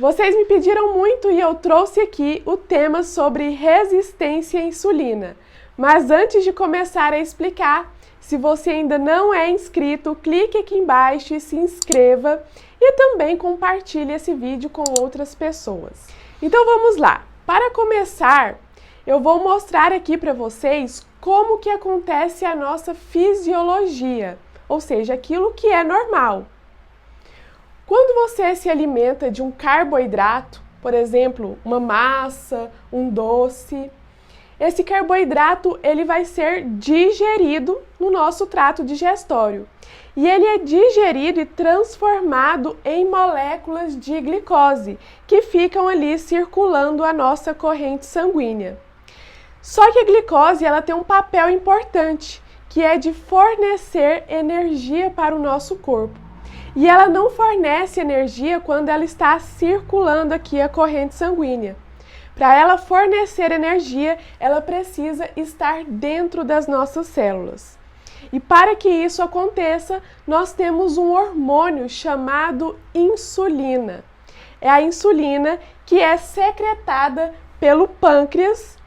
Vocês me pediram muito e eu trouxe aqui o tema sobre resistência à insulina. Mas antes de começar a explicar, se você ainda não é inscrito, clique aqui embaixo e se inscreva e também compartilhe esse vídeo com outras pessoas. Então vamos lá. Para começar, eu vou mostrar aqui para vocês como que acontece a nossa fisiologia, ou seja, aquilo que é normal. Quando você se alimenta de um carboidrato, por exemplo, uma massa, um doce, esse carboidrato ele vai ser digerido no nosso trato digestório. E ele é digerido e transformado em moléculas de glicose, que ficam ali circulando a nossa corrente sanguínea. Só que a glicose ela tem um papel importante, que é de fornecer energia para o nosso corpo. E ela não fornece energia quando ela está circulando aqui a corrente sanguínea. Para ela fornecer energia, ela precisa estar dentro das nossas células. E para que isso aconteça, nós temos um hormônio chamado insulina. É a insulina que é secretada pelo pâncreas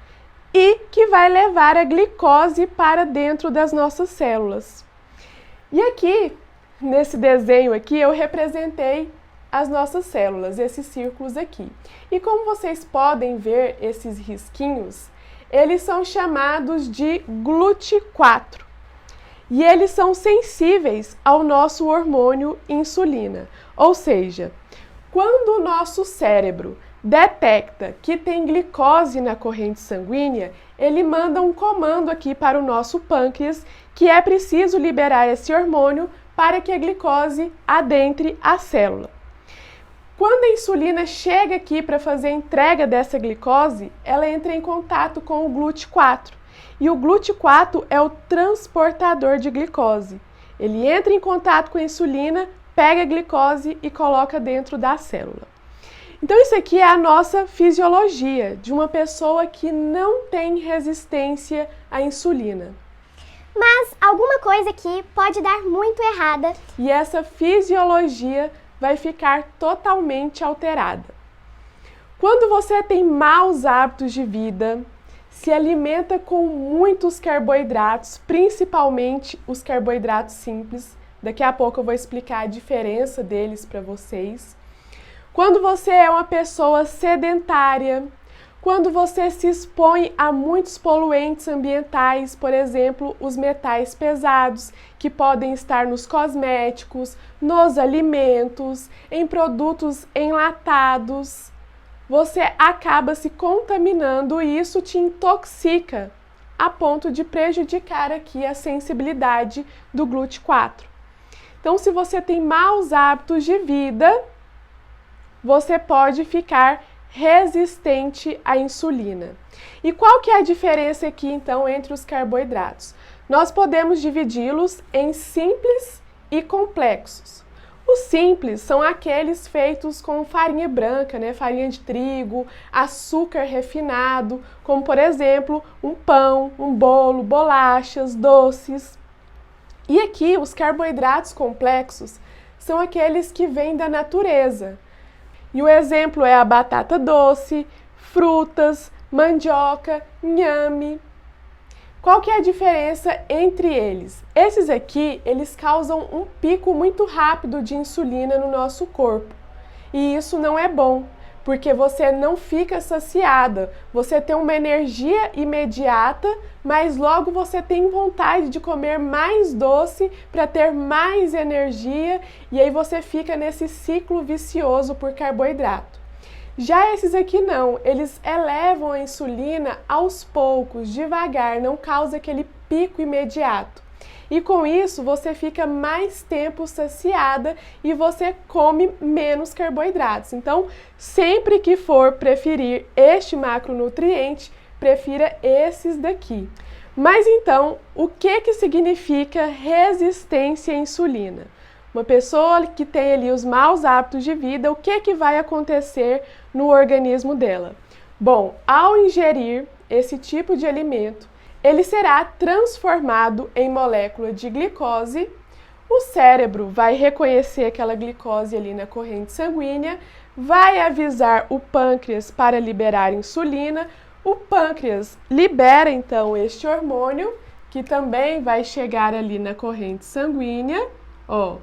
e que vai levar a glicose para dentro das nossas células. E aqui, nesse desenho aqui, eu representei as nossas células, esses círculos aqui. E como vocês podem ver esses risquinhos, eles são chamados de GLUT4. E eles são sensíveis ao nosso hormônio insulina. Ou seja, quando o nosso cérebro detecta que tem glicose na corrente sanguínea, ele manda um comando aqui para o nosso pâncreas que é preciso liberar esse hormônio para que a glicose adentre a célula. Quando a insulina chega aqui para fazer a entrega dessa glicose, ela entra em contato com o GLUT4. E o GLUT4 é o transportador de glicose. Ele entra em contato com a insulina, pega a glicose e coloca dentro da célula. Então isso aqui é a nossa fisiologia de uma pessoa que não tem resistência à insulina. Mas alguma coisa aqui pode dar muito errada. E essa fisiologia vai ficar totalmente alterada. Quando você tem maus hábitos de vida, se alimenta com muitos carboidratos, principalmente os carboidratos simples, daqui a pouco eu vou explicar a diferença deles para vocês. Quando você é uma pessoa sedentária, quando você se expõe a muitos poluentes ambientais, por exemplo, os metais pesados, que podem estar nos cosméticos, nos alimentos, em produtos enlatados, você acaba se contaminando e isso te intoxica, a ponto de prejudicar aqui a sensibilidade do GLUT4. Então, se você tem maus hábitos de vida, você pode ficar resistente à insulina. E qual que é a diferença aqui, então, entre os carboidratos? Nós podemos dividi-los em simples e complexos. Os simples são aqueles feitos com farinha branca, farinha de trigo, açúcar refinado, como, por exemplo, um pão, um bolo, bolachas, doces. E aqui, os carboidratos complexos são aqueles que vêm da natureza. E o exemplo é a batata doce, frutas, mandioca, inhame. Qual que é a diferença entre eles? Esses aqui, eles causam um pico muito rápido de insulina no nosso corpo. E isso não é bom, porque você não fica saciada. Você tem uma energia imediata, mas logo você tem vontade de comer mais doce para ter mais energia e aí você fica nesse ciclo vicioso por carboidrato. Já esses aqui não, eles elevam a insulina aos poucos, devagar, não causa aquele pico imediato. E com isso você fica mais tempo saciada e você come menos carboidratos. Então, sempre que for preferir este macronutriente, prefira esses daqui. Mas então, o que significa resistência à insulina? Uma pessoa que tem ali os maus hábitos de vida, o que vai acontecer no organismo dela? Bom, ao ingerir esse tipo de alimento, ele será transformado em molécula de glicose, o cérebro vai reconhecer aquela glicose ali na corrente sanguínea, vai avisar o pâncreas para liberar insulina. O pâncreas libera então este hormônio, que também vai chegar ali na corrente sanguínea, ó,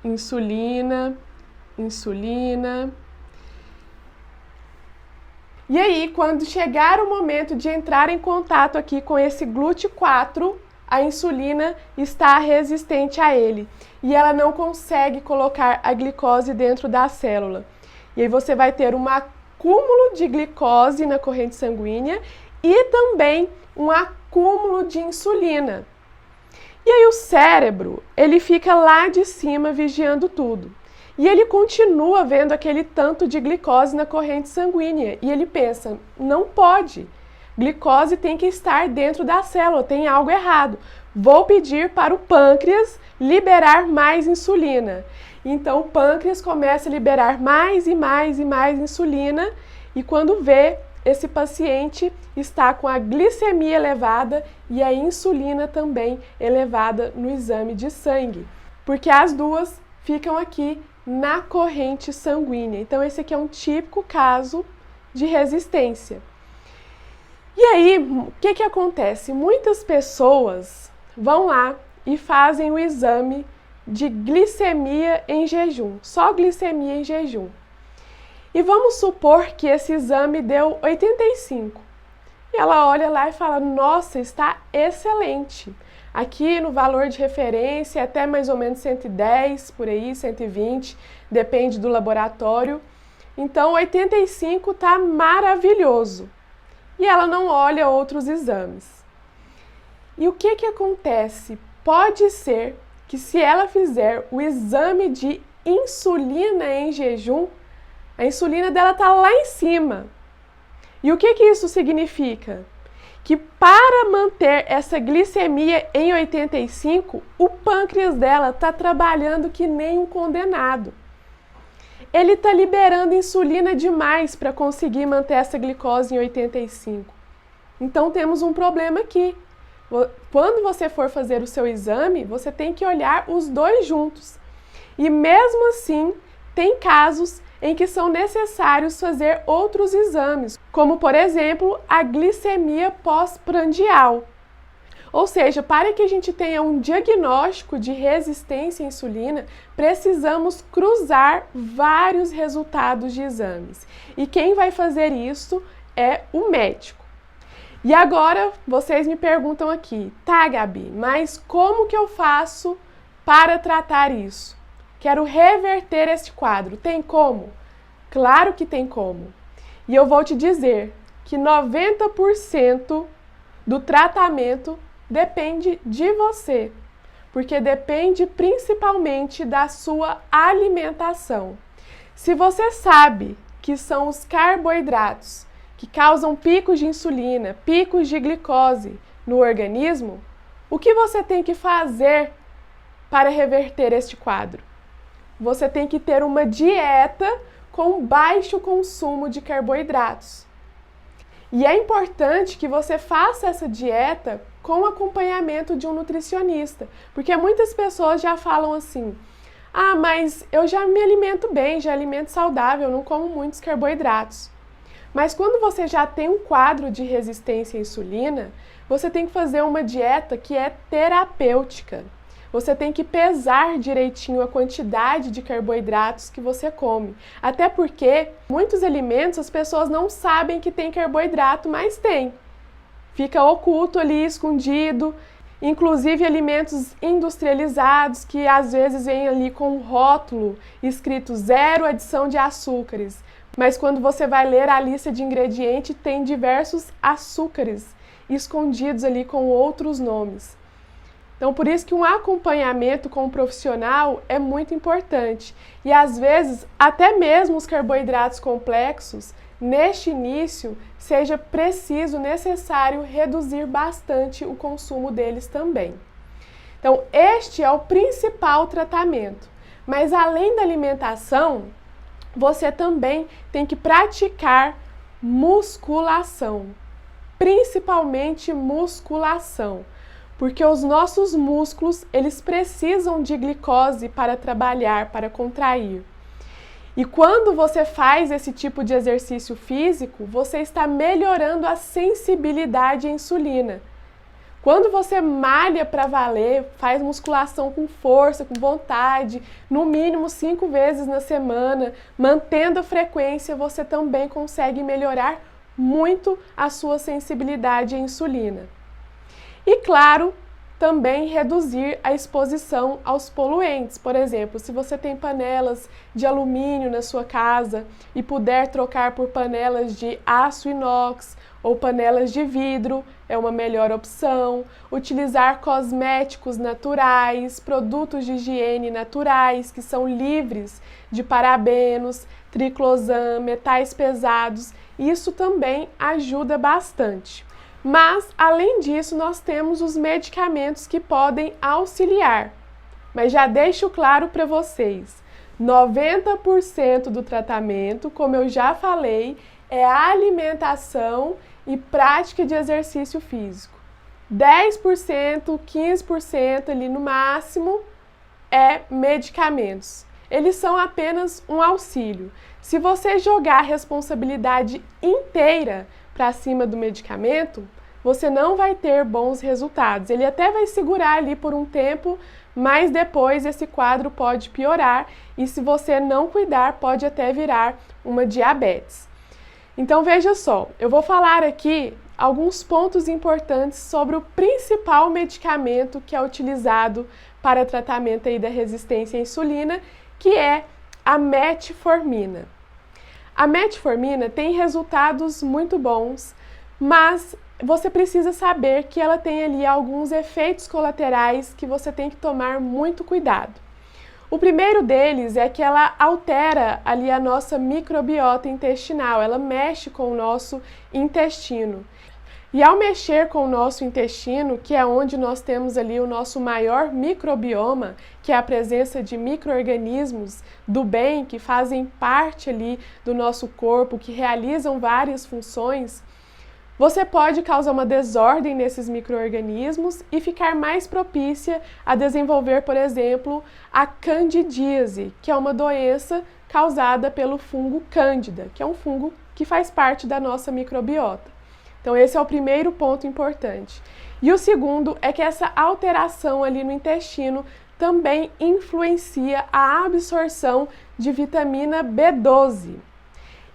insulina, insulina. E aí, quando chegar o momento de entrar em contato aqui com esse GLUT4, a insulina está resistente a ele e ela não consegue colocar a glicose dentro da célula. E aí você vai ter um acúmulo de glicose na corrente sanguínea e também um acúmulo de insulina. E aí o cérebro, ele fica lá de cima vigiando tudo. E ele continua vendo aquele tanto de glicose na corrente sanguínea. E ele pensa, não pode. Glicose tem que estar dentro da célula, tem algo errado. Vou pedir para o pâncreas liberar mais insulina. Então o pâncreas começa a liberar mais e mais e mais insulina. E quando vê, esse paciente está com a glicemia elevada e a insulina também elevada no exame de sangue. Porque as duas ficam aqui na corrente sanguínea. Então esse aqui é um típico caso de resistência. E aí, o que acontece? Muitas pessoas vão lá e fazem o exame de glicemia em jejum, só glicemia em jejum. E vamos supor que esse exame deu 85. E ela olha lá e fala, nossa, está excelente. Aqui no valor de referência, até mais ou menos 110, por aí, 120, depende do laboratório. Então, 85 está maravilhoso. E ela não olha outros exames. E o que acontece? Pode ser que se ela fizer o exame de insulina em jejum, a insulina dela está lá em cima. E o que isso significa? Que para manter essa glicemia em 85, o pâncreas dela está trabalhando que nem um condenado. Ele está liberando insulina demais para conseguir manter essa glicose em 85. Então temos um problema aqui. Quando você for fazer o seu exame, você tem que olhar os dois juntos. E mesmo assim, tem casos em que são necessários fazer outros exames, como por exemplo, a glicemia pós-prandial. Ou seja, para que a gente tenha um diagnóstico de resistência à insulina, precisamos cruzar vários resultados de exames. E quem vai fazer isso é o médico. E agora vocês me perguntam aqui, tá, Gabi, mas como que eu faço para tratar isso? Quero reverter este quadro. Tem como? Claro que tem como. E eu vou te dizer que 90% do tratamento depende de você, porque depende principalmente da sua alimentação. Se você sabe que são os carboidratos que causam picos de insulina, picos de glicose no organismo, o que você tem que fazer para reverter este quadro? Você tem que ter uma dieta com baixo consumo de carboidratos. E é importante que você faça essa dieta com acompanhamento de um nutricionista, porque muitas pessoas já falam assim, ah, mas eu já me alimento bem, já alimento saudável, não como muitos carboidratos. Mas quando você já tem um quadro de resistência à insulina, você tem que fazer uma dieta que é terapêutica. Você tem que pesar direitinho a quantidade de carboidratos que você come. Até porque muitos alimentos as pessoas não sabem que tem carboidrato, mas tem. Fica oculto ali, escondido. Inclusive alimentos industrializados que às vezes vêm ali com um rótulo escrito 0 adição de açúcares. Mas quando você vai ler a lista de ingredientes, tem diversos açúcares escondidos ali com outros nomes. Então, por isso que um acompanhamento com um profissional é muito importante. E, às vezes, até mesmo os carboidratos complexos, neste início, seja preciso, necessário reduzir bastante o consumo deles também. Então, este é o principal tratamento. Mas, além da alimentação, você também tem que praticar musculação. Principalmente musculação. Porque os nossos músculos, eles precisam de glicose para trabalhar, para contrair. E quando você faz esse tipo de exercício físico, você está melhorando a sensibilidade à insulina. Quando você malha para valer, faz musculação com força, com vontade, no mínimo 5 vezes na semana, mantendo a frequência, você também consegue melhorar muito a sua sensibilidade à insulina. E claro, também reduzir a exposição aos poluentes. Por exemplo, se você tem panelas de alumínio na sua casa e puder trocar por panelas de aço inox ou panelas de vidro, é uma melhor opção. Utilizar cosméticos naturais, produtos de higiene naturais que são livres de parabenos, triclosan, metais pesados, isso também ajuda bastante. Mas, além disso, nós temos os medicamentos que podem auxiliar. Mas já deixo claro para vocês, 90% do tratamento, como eu já falei, é a alimentação e prática de exercício físico. 10%, 15% ali no máximo é medicamentos. Eles são apenas um auxílio. Se você jogar a responsabilidade inteira para cima do medicamento, você não vai ter bons resultados. Ele até vai segurar ali por um tempo, mas depois esse quadro pode piorar e se você não cuidar, pode até virar uma diabetes. Então veja só, eu vou falar aqui alguns pontos importantes sobre o principal medicamento que é utilizado para tratamento aí da resistência à insulina, que é a metformina. A metformina tem resultados muito bons, mas você precisa saber que ela tem ali alguns efeitos colaterais que você tem que tomar muito cuidado. O primeiro deles é que ela altera ali a nossa microbiota intestinal, ela mexe com o nosso intestino. E ao mexer com o nosso intestino, que é onde nós temos ali o nosso maior microbioma, que é a presença de micro-organismos do bem, que fazem parte ali do nosso corpo, que realizam várias funções, você pode causar uma desordem nesses micro-organismos e ficar mais propícia a desenvolver, por exemplo, a candidíase, que é uma doença causada pelo fungo Cândida, que é um fungo que faz parte da nossa microbiota. Então esse é o primeiro ponto importante. E o segundo é que essa alteração ali no intestino também influencia a absorção de vitamina B12.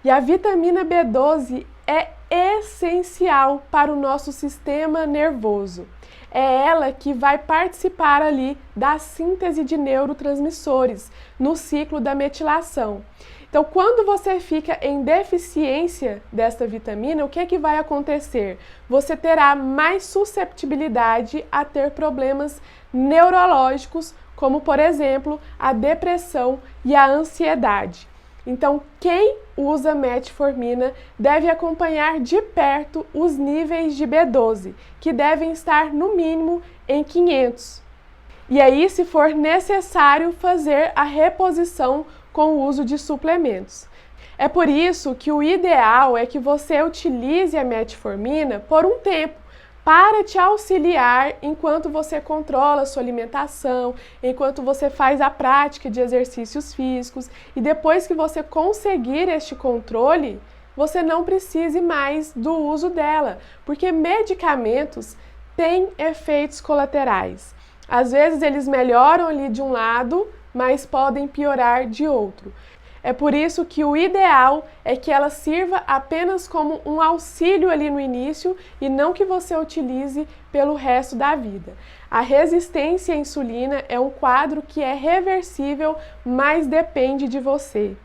E a vitamina B12 é essencial para o nosso sistema nervoso. É ela que vai participar ali da síntese de neurotransmissores no ciclo da metilação. Então, quando você fica em deficiência desta vitamina, o que é que vai acontecer? Você terá mais susceptibilidade a ter problemas neurológicos, como, por exemplo, a depressão e a ansiedade. Então, quem usa metformina deve acompanhar de perto os níveis de B12, que devem estar no mínimo em 500. E aí, se for necessário, fazer a reposição com o uso de suplementos. É por isso que o ideal é que você utilize a metformina por um tempo, para te auxiliar enquanto você controla a sua alimentação, enquanto você faz a prática de exercícios físicos e depois que você conseguir este controle, você não precise mais do uso dela, porque medicamentos têm efeitos colaterais. Às vezes eles melhoram ali de um lado, mas podem piorar de outro. É por isso que o ideal é que ela sirva apenas como um auxílio ali no início e não que você utilize pelo resto da vida. A resistência à insulina é um quadro que é reversível, mas depende de você.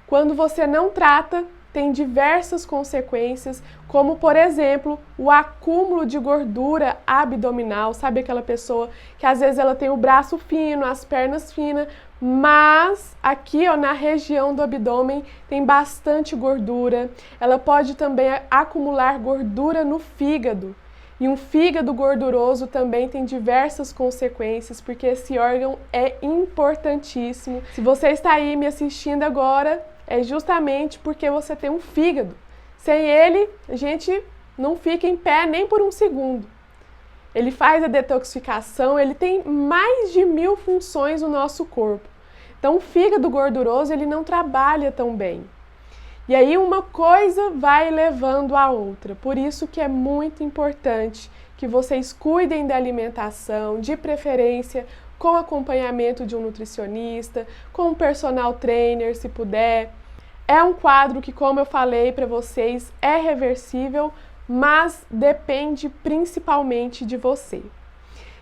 Quando você não trata, tem diversas consequências, como por exemplo, o acúmulo de gordura abdominal, sabe aquela pessoa que às vezes ela tem o braço fino, as pernas finas, mas aqui ó, na região do abdômen tem bastante gordura. Ela pode também acumular gordura no fígado. E um fígado gorduroso também tem diversas consequências, porque esse órgão é importantíssimo. Se você está aí me assistindo agora, é justamente porque você tem um fígado. Sem ele, a gente não fica em pé nem por um segundo. Ele faz a detoxificação, ele tem mais de 1000 funções no nosso corpo. Então, o fígado gorduroso ele não trabalha tão bem. E aí uma coisa vai levando a outra. Por isso que é muito importante que vocês cuidem da alimentação, de preferência com acompanhamento de um nutricionista, com um personal trainer, se puder. É um quadro que, como eu falei para vocês, é reversível, mas depende principalmente de você.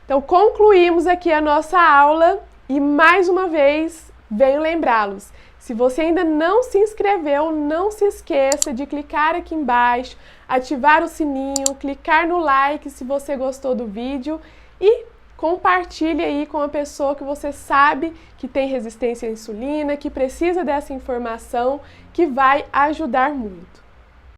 Então, concluímos aqui a nossa aula e, mais uma vez, venho lembrá-los. Se você ainda não se inscreveu, não se esqueça de clicar aqui embaixo, ativar o sininho, clicar no like se você gostou do vídeo e compartilhe aí com a pessoa que você sabe que tem resistência à insulina, que precisa dessa informação, que vai ajudar muito.